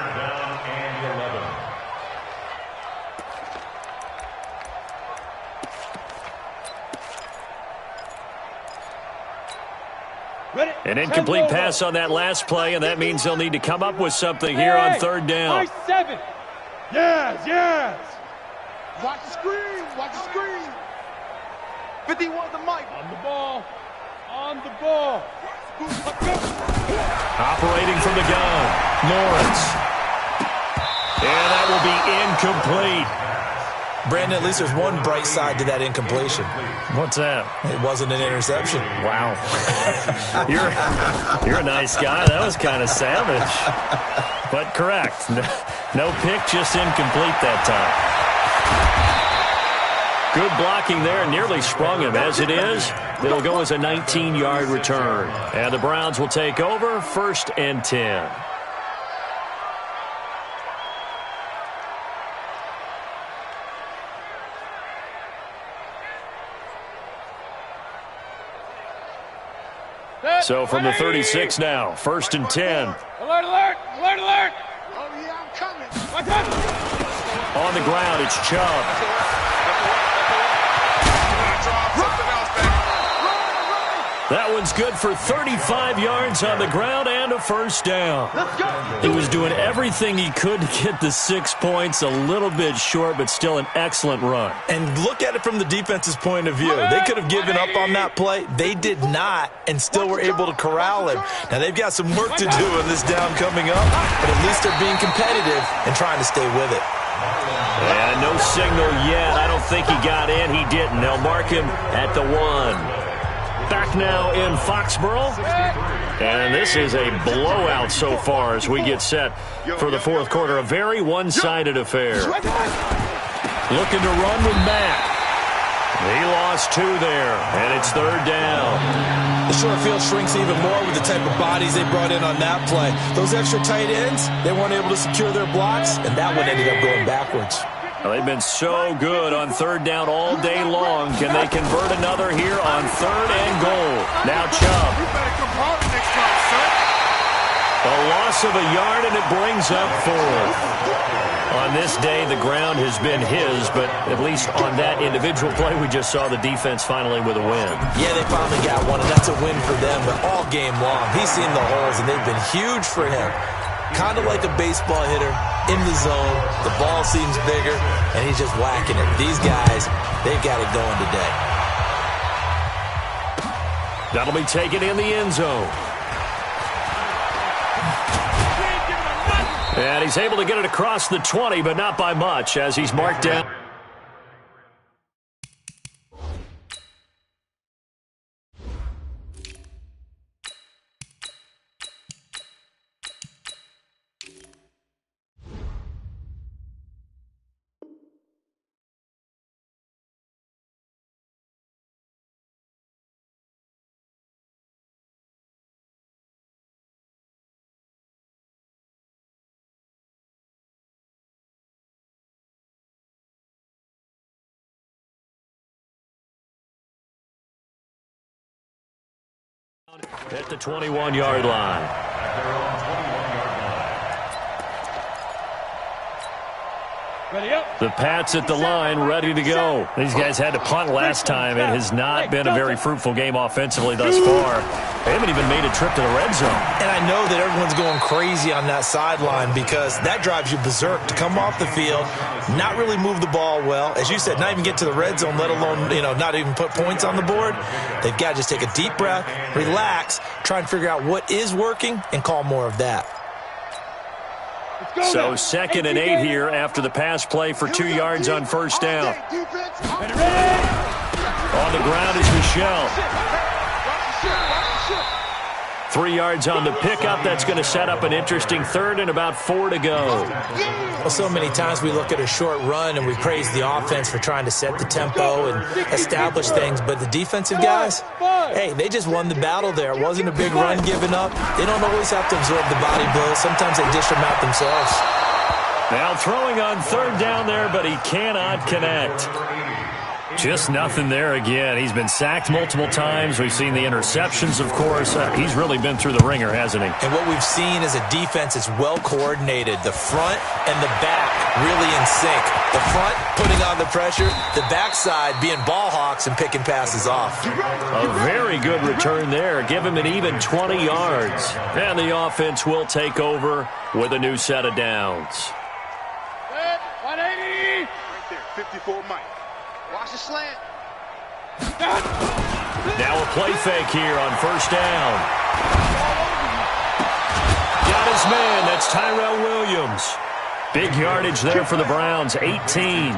An incomplete pass on that last play, and that means they'll need to come up with something here on 3rd down. 7. Yes. Watch the screen. 51 the mic. On the ball. Operating from the gun, Lawrence. And that will be incomplete. Brandon, at least there's one bright side to that incompletion. What's that? It wasn't an interception. Wow. You're a nice guy. That was kind of savage. But correct. No pick, just incomplete that time. Good blocking there. Nearly sprung him. As it is, it'll go as a 19-yard return. And the Browns will take over 1st and 10. So from the 36 now, 1st and 10. Alert. Oh, yeah, I'm coming. On the ground, it's Chubb. That one's good for 35 yards on the ground and a first down. He was doing everything he could to get the 6 points, a little bit short, but still an excellent run. And look at it from the defense's point of view. They could have given up on that play. They did not, and still were able to corral him. Now, they've got some work to do in this down coming up, but at least they're being competitive and trying to stay with it. And no signal yet. I don't think he got in. He didn't. They'll mark him at the 1. Back now in Foxborough. And this is a blowout so far as we get set for the 4th quarter. A very one-sided affair. Looking to run with Mack. He lost 2 there, and it's 3rd down. The short field shrinks even more with the type of bodies they brought in on that play. Those extra tight ends, they weren't able to secure their blocks, and that one ended up going backwards. Well, they've been so good on 3rd down all day long. Can they convert another here on 3rd and goal? Now Chubb. You better come hard next time, son. A loss of a yard, and it brings up 4th. On this day, the ground has been his, but at least on that individual play, we just saw the defense finally with a win. Yeah, they finally got one, and that's a win for them, but all game long, he's seen the holes, and they've been huge for him. Kind of like a baseball hitter, in the zone, the ball seems bigger, and he's just whacking it. These guys, they've got it going today. That'll be taken in the end zone. And he's able to get it across the 20, but not by much as he's marked down. At the 21-yard line. At their own 21-yard line. Ready up. The Pats at the line, ready to go. These guys had to punt last time. It has not been a very fruitful game offensively thus far. They haven't even made a trip to the red zone. And I know that everyone's going crazy on that sideline because that drives you berserk to come off the field, not really move the ball well. As you said, not even get to the red zone, let alone, not even put points on the board. They've got to just take a deep breath, relax, try and figure out what is working, and call more of that. So 2nd and 8 here after the pass play for 2 yards on 1st down. On the ground is Michel. 3 yards on the pickup. That's going to set up an interesting 3rd and about 4 to go. Well, so many times we look at a short run and we praise the offense for trying to set the tempo and establish things, but the defensive guys, hey, they just won the battle there. It wasn't a big run given up. They don't always have to absorb the body blows. Sometimes they dish them out themselves. Now throwing on 3rd down there, but he cannot connect. Just nothing there again. He's been sacked multiple times. We've seen the interceptions, of course. He's really been through the ringer, hasn't he? And what we've seen is a defense that's well coordinated. The front and the back really in sync. The front putting on the pressure, the backside being ball hawks and picking passes off. A very good return there. Give him an even 20 yards. And the offense will take over with a new set of downs. 180. Right there, 54 Mike. Watch the slant. Now a play fake here on 1st down. Got his man. That's Tyrell Williams. Big yardage there for the Browns, 18.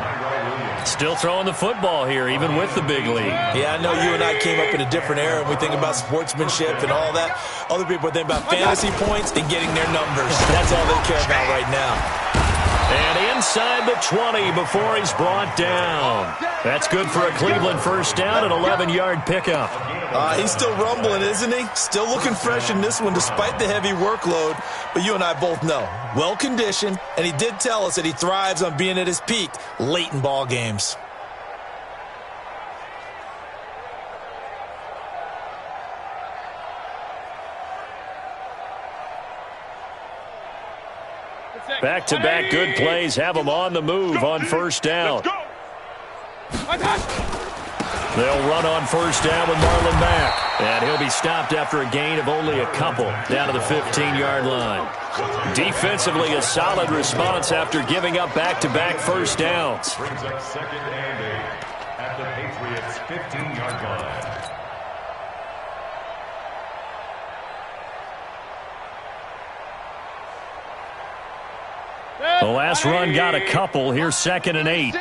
Still throwing the football here, even with the big lead. Yeah, I know you and I came up in a different era and we think about sportsmanship and all that. Other people think about fantasy points and getting their numbers. That's all they care about right now. And inside the 20 before he's brought down. That's good for a Cleveland 1st down, an 11-yard pickup. He's still rumbling, isn't he? Still looking fresh in this one despite the heavy workload. But you and I both know, well-conditioned, and he did tell us that he thrives on being at his peak late in ball games. Back-to-back good plays have them on the move on 1st down. They'll run on 1st down with Marlon Mack. And he'll be stopped after a gain of only a couple down to the 15-yard line. Defensively, a solid response after giving up back-to-back 1st downs. Brings up 2nd and 8 at the Patriots' 15-yard line. The last run got a couple. Here's 2nd and 8.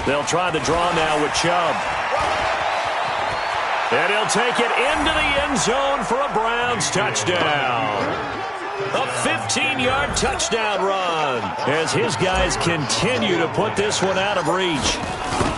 They'll try the draw now with Chubb. And he'll take it into the end zone for a Browns touchdown. A 15-yard touchdown run as his guys continue to put this one out of reach.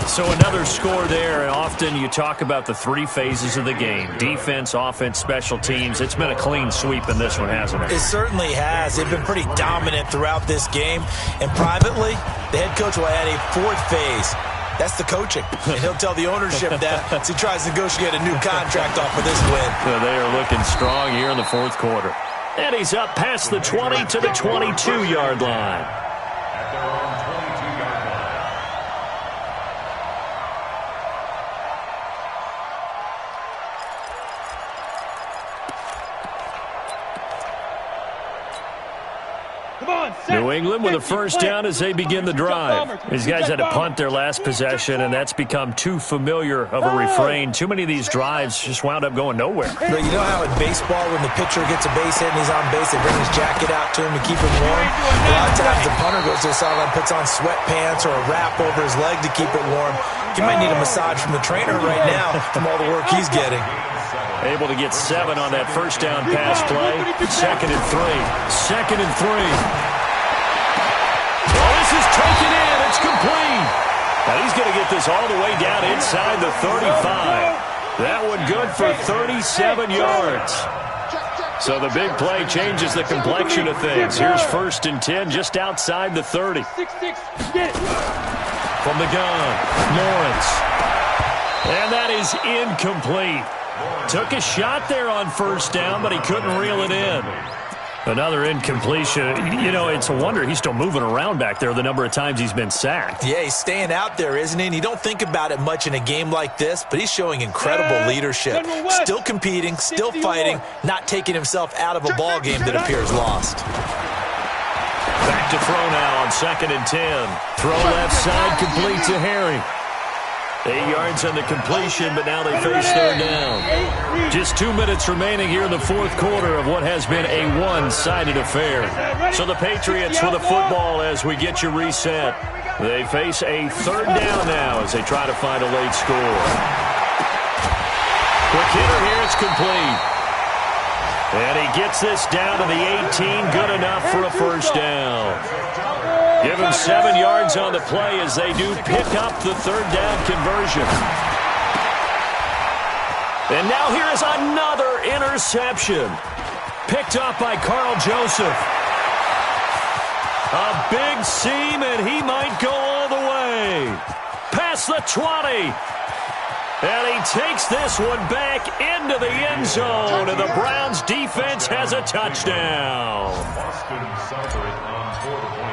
So another score there, and often you talk about the three phases of the game. Defense, offense, special teams. It's been a clean sweep in this one, hasn't it? It certainly has. They've been pretty dominant throughout this game. And privately, the head coach will add a fourth phase. That's the coaching. And he'll tell the ownership that as he tries to negotiate a new contract off of this win. So they are looking strong here in the fourth quarter. And he's up past the 20 to the 22-yard line. At their own 22-yard line. New England with a first down as they begin the drive. These guys had to punt their last possession, and that's become too familiar of a refrain. Too many of these drives just wound up going nowhere. But you know how in baseball, when the pitcher gets a base hit and he's on base, they bring his jacket out to him to keep him warm? A lot of times the punter goes to the sideline, puts on sweatpants or a wrap over his leg to keep it warm. He might need a massage from the trainer right now from all the work he's getting. Able to get 7 on that first down pass play. 2nd and 3. 2nd and 3. Oh, this is taken in. It's complete. Now he's going to get this all the way down inside the 35. That one good for 37 yards. So the big play changes the complexion of things. Here's 1st and 10 just outside the 30. From the gun, Lawrence. And that is incomplete. Took a shot there on first down, but he couldn't reel it in. Another incompletion. You know, it's a wonder he's still moving around back there the number of times he's been sacked. Yeah, he's staying out there, isn't he? And you don't think about it much in a game like this, but he's showing incredible leadership. Still competing, still fighting, not taking himself out of a ball game that appears lost. Back to throw now on 2nd and 10. Throw left side, complete to Harry. 8 yards on the completion, but now they face 3rd down. Just 2 minutes remaining here in the fourth quarter of what has been a one-sided affair. So the Patriots with the football as we get you reset. They face a 3rd down now as they try to find a late score. Quick hitter here, it's complete. And he gets this down to the 18, good enough for a first down. Give him 7 yards on the play as they do pick up the 3rd down conversion. And now here is another interception. Picked up by Carl Joseph. A big seam, and he might go all the way. Past the 20. And he takes this one back into the end zone, and the Browns defense has a touchdown.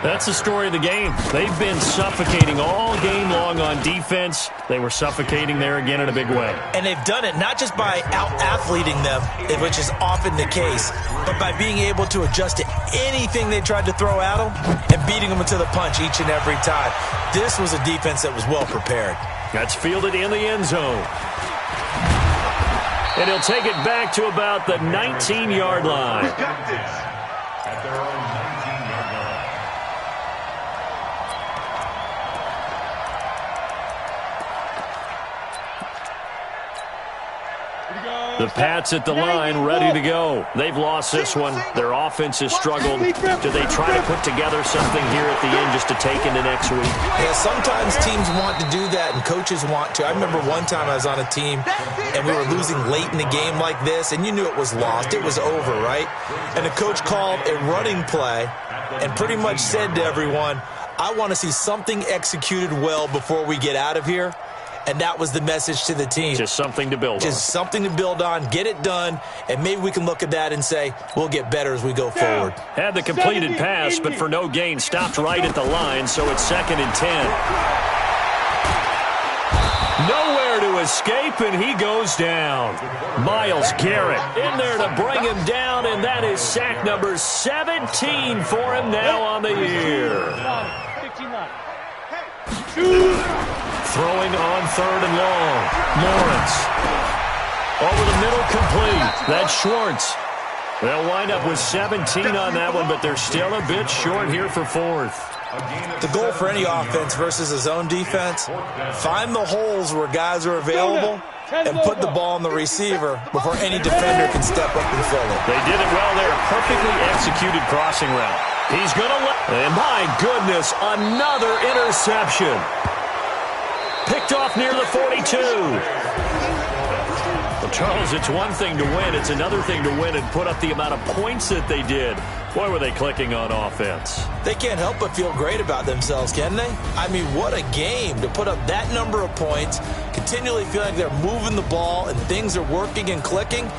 That's the story of the game. They've been suffocating all game long on defense. They were suffocating there again in a big way. And they've done it not just by out-athleting them, which is often the case, but by being able to adjust to anything they tried to throw at them and beating them into the punch each and every time. This was a defense that was well prepared. That's fielded in the end zone. And he'll take it back to about the 19-yard line. At their own 19-yard line. The Pats at the line, ready to go. They've lost this one. Their offense has struggled. Do they try to put together something here at the end just to take into next week? Yeah, sometimes teams want to do that and coaches want to. I remember one time I was on a team and we were losing late in a game like this, and you knew it was lost. It was over, right? And the coach called a running play and pretty much said to everyone, I want to see something executed well before we get out of here. And that was the message to the team. Just something to build on. Just something to build on, get it done, and maybe we can look at that and say, we'll get better as we go forward. Had the completed pass, but for no gain, stopped right at the line, so it's 2nd and 10. Nowhere to escape, and he goes down. Myles Garrett in there to bring him down, and that is sack number 17 for him now on the year. Throwing on 3rd and long. Lawrence. Over the middle, complete. That's Schwartz. They'll wind up with 17 on that one, but they're still a bit short here for 4th. The goal for any offense versus a zone defense, find the holes where guys are available and put the ball on the receiver before any defender can step up and fill it. They did it well there. Perfectly executed crossing route. He's going to and my goodness, another interception. Picked off near the 42. Well, Charles, it's one thing to win. It's another thing to win and put up the amount of points that they did. Boy, were they clicking on offense. They can't help but feel great about themselves, can they? I mean, what a game to put up that number of points, continually feel like they're moving the ball and things are working and clicking.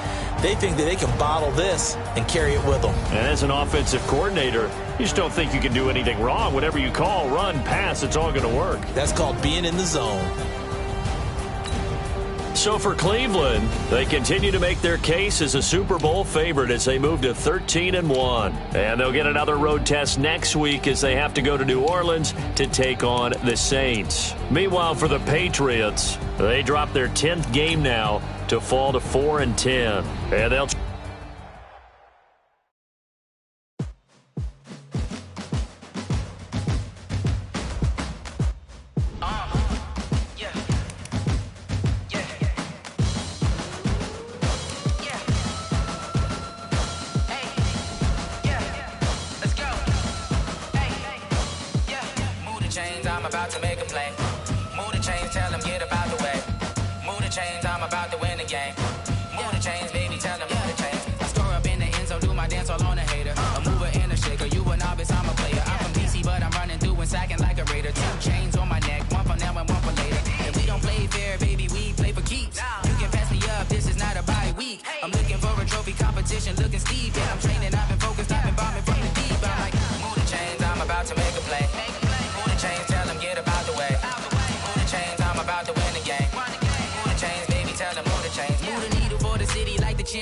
They think that they can bottle this and carry it with them. And as an offensive coordinator, you just don't think you can do anything wrong. Whatever you call, run, pass, it's all going to work. That's called being in the zone. So for Cleveland, they continue to make their case as a Super Bowl favorite as they move to 13-1. And they'll get another road test next week as they have to go to New Orleans to take on the Saints. Meanwhile, for the Patriots, they drop their 10th game now to fall to 4-10. And they'll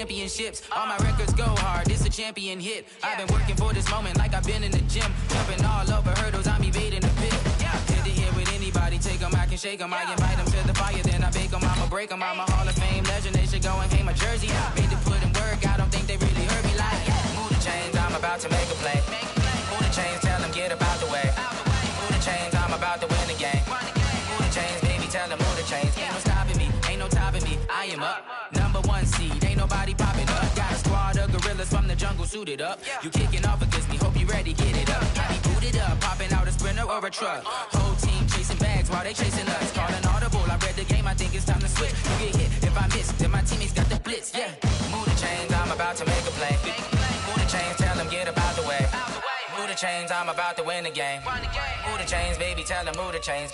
championships. All my records go hard. This a champion hit. I've been working for this moment like I've been in the gym. Jumping all over hurdles, I'm evading the pit. Hit to hit with anybody, take them, I can shake them. I invite them to the fire, then I bake them. I'ma break them. I'm a Hall of Fame legend. They should go and hang my jersey. Made to put in work, I don't think they really heard me like. Move the chains, I'm about to make a play. Move the chains, tell them get about the way. Move the chains, I'm about to win the game. Move the chains, baby, tell them move the chains. Ain't no stopping me, ain't no topping me. I am up, #1 seed. Ain't nobody popping up. Got a squad of gorillas from the jungle suited up. You kicking off against me, hope you ready, get it up. I be booted up, popping out a Sprinter or a truck. Whole team chasing bags while they chasing us. Calling audible, I read the game, I think it's time to switch. You get hit, if I miss, then my teammates got the blitz, yeah. Move the chains, I'm about to make a play. Move the chains, tell them get about the way. Move the chains, I'm about to win the game. Move the chains, baby, tell them move the chains.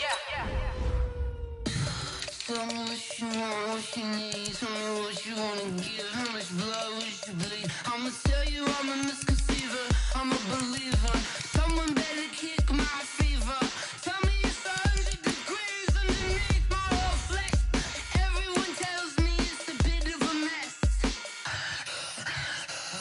Tell me what you want, what you need. Tell me what you wanna give. How much blood would you bleed? I'ma tell you I'm a misconceiver. I'm a believer. Someone better kick my fever. Tell me it's 100 degrees underneath my whole flesh. Everyone tells me it's a bit of a mess.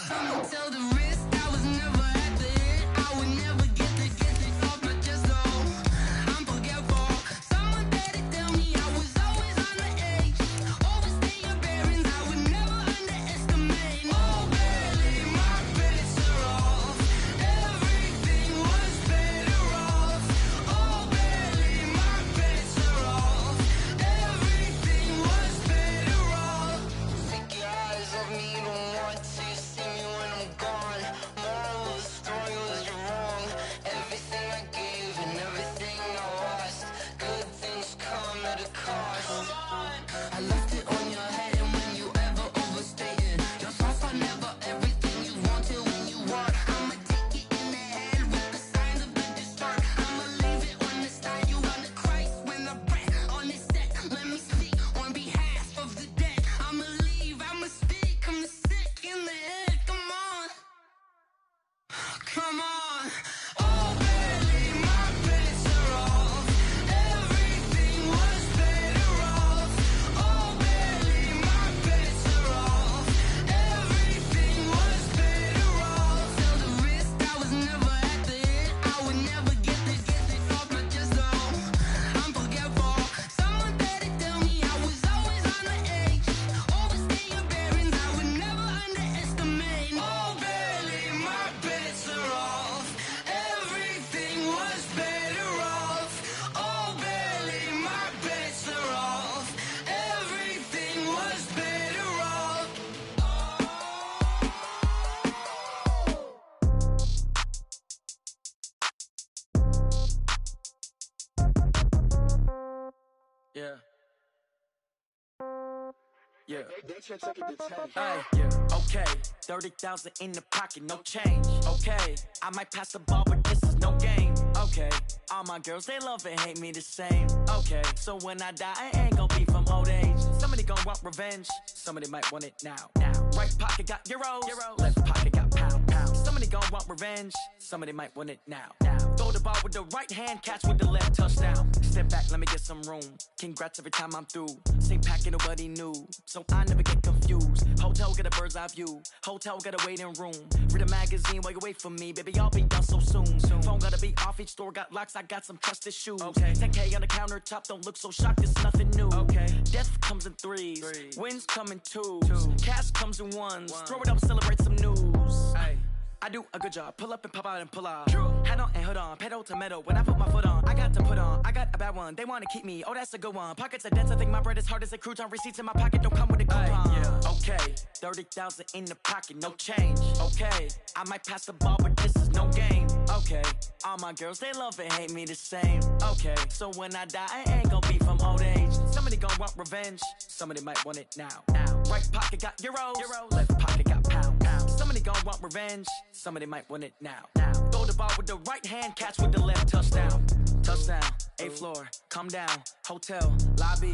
I'ma tell the risk I was never at the end. I would never get this off my chest though. I'm forgetful. Someone better tell me I was always on the edge. Overstay your bearings, I would never underestimate. Oh, barely, my bets are off. Everything was better off. Oh, barely, my bets are off. Everything was better off. Take your eyes off me, don't want to see me when I'm gone. Yeah. Yeah. Hey, yeah. Okay, 30,000 in the pocket, no change. Okay, I might pass the ball, but this is no game. Okay, all my girls, they love and hate me the same. Okay, so when I die, I ain't gon' be from old age. Somebody gon' want revenge, somebody might want it now. Right pocket got euros, left pocket got pound. Somebody gon' want revenge, somebody might want it now. Throw the ball with the right hand, catch with the left, touchdown. Step back, let me get some room. Congrats every time I'm through. Same packet, nobody knew, so I never get confused. Hotel get a bird's eye view, hotel got a waiting room. Read a magazine while you wait for me, baby, I'll be done so soon. Phone gotta be off, each store got locks, I got some trusted shoes. 10K on the countertop, don't look so shocked, it's nothing new. Death comes in threes, wins come in twos, cash comes in ones. Throw it up, celebrate some news. I do a good job, pull up and pop out and pull out. Head on and hood on, pedal to metal. When I put my foot on, I got to put on. I got a bad one, they wanna keep me, oh that's a good one. Pockets are dense, I think my bread is hard as a crouton. Receipts in my pocket don't come with a coupon. Okay, 30,000 in the pocket, no change. Okay, I might pass the ball, but this is no game. Okay, all my girls, they love and hate me the same. Okay, so when I die, I ain't gon' be from old age. Somebody gon' want revenge, somebody might want it now. Right pocket got euros, left pocket got pound. Somebody gon' want revenge, somebody might want it now. Throw the ball with the right hand, catch with the left, touchdown. Touchdown, 8th floor, come down, hotel, lobby.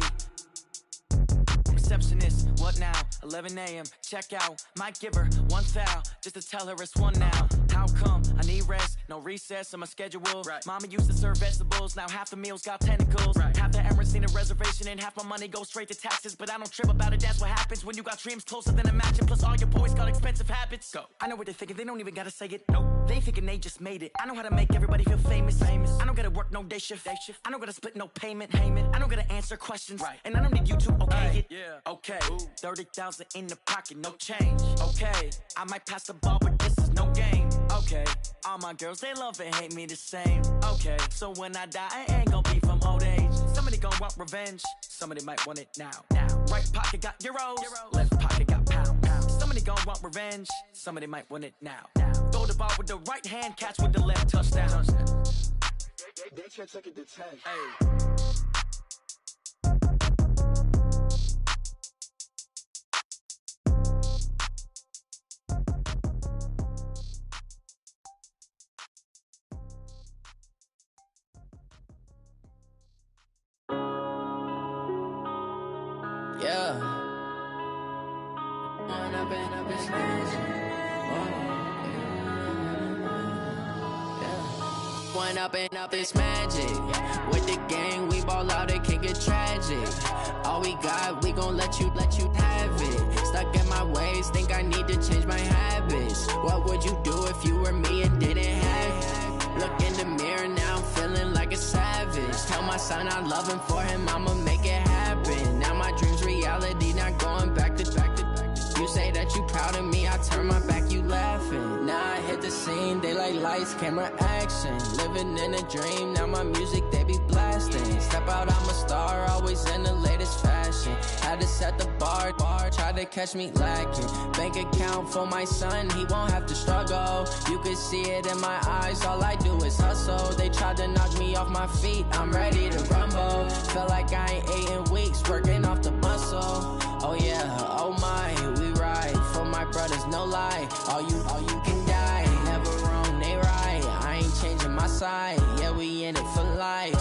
Receptionist, what now? 11 a.m. check out. Might give her one foul just to tell her it's one now. How come? I need rest, no recess in my schedule. Mama used to serve vegetables, now half the meals got tentacles. Half the errands need a reservation and half my money goes straight to taxes. But I don't trip about it, that's what happens when you got dreams closer than a mansion. Plus all your boys got expensive habits. Go. I know what they're thinking, they don't even gotta say it. Nope. They thinking they just made it. I know how to make everybody feel famous. I don't gotta work no day shift. I don't gotta split no payment. I don't gotta answer questions. And I don't need you to okay it. Okay, 30,000 in the pocket, no change. Okay, I might pass the ball, but this is no game. Okay, all my girls, they love and hate me the same. Okay, so when I die, I ain't gon' be from old age. Somebody gon' want revenge, somebody might want it now. Right pocket got euros, left pocket got pound. Somebody gon' want revenge, somebody might want it now. Throw the ball with the right hand, catch with the left, touchdown. They can't take it to 10. Yeah. When I've been up this When up it's magic. With the gang, we ball out, it can get tragic. All we got, we gon' let you have it. Stuck in my ways, think I need to change my habits. What would you do if you were me and didn't have it? Look in the mirror, now I'm feeling like a savage. Tell my son I love him, for him I'ma make it happen. Now my dream's reality, not going back to. You say that you proud of me, I turn my back, you laughing. Now I hit the scene, they like lights, camera, action. Living in a dream, now my music, they be blasting. Step out, I'm a star, always in the latest fashion. Had to set the bar, try to catch me lacking. Bank account for my son, he won't have to struggle. You can see it in my eyes, all I do is hustle. They tried to knock me off my feet, I'm ready to rumble. Feel like I ain't ate in weeks, working off the muscle. Oh yeah, oh my, we ride for my brothers, no lie. All you can die, never wrong, they right. I ain't changing my side, yeah, we in it for life.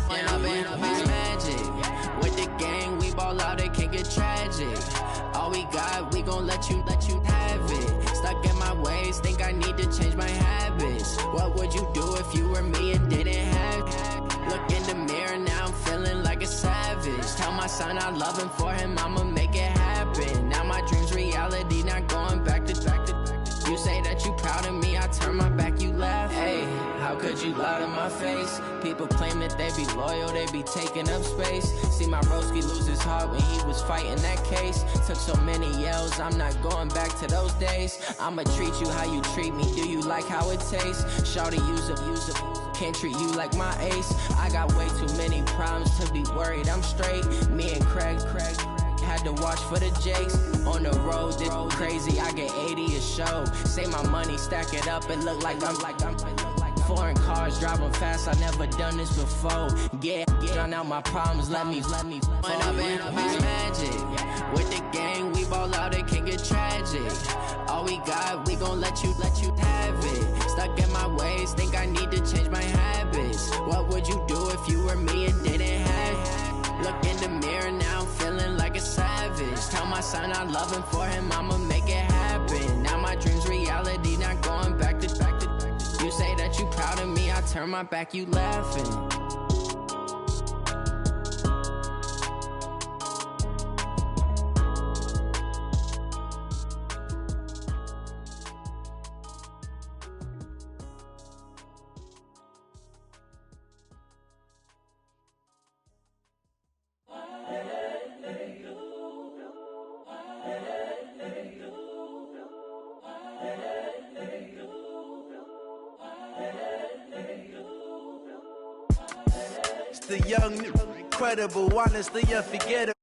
When I've been up is magic. With the gang, we ball out, it can get tragic. All we got, we gon' let you have it. Stuck in my ways, think I need to change my habits. What would you do if you were me and didn't have it? Look in the mirror, now I'm feeling like a savage. Tell my son I love him, for him I'ma make it happen. Now my dream's reality, not going back to. You say that you proud of me, I turn my back, you laugh. Hey, how could you lie to my face? People claim that they be loyal, they be taking up space. See my broski lose his heart when he was fighting that case. Took so many yells, I'm not going back to those days. I'ma treat you how you treat me, do you like how it tastes? Shawty, use it, can't treat you like my ace. I got way too many problems to be worried, I'm straight. Me and Craig had to watch for the Jakes. On the road, this crazy, I get 80 a show. Say my money, stack it up, it look like I'm Foreign cars, driving fast, I never done this before. Drown out my problems, let me went up and up is magic. With the gang, we ball out, it can get tragic. All we got, we gon' let you have it. Stuck in my ways, think I need to change my habits. What would you do if you were me and didn't have it? Look in the mirror now, I'm feeling like a savage. Tell my son I love him, for him I'ma make it happen. Now my dream's reality, not going back to. You say that you proud of me, I turn my back, you laughing. The young, incredible, honestly unforgettable.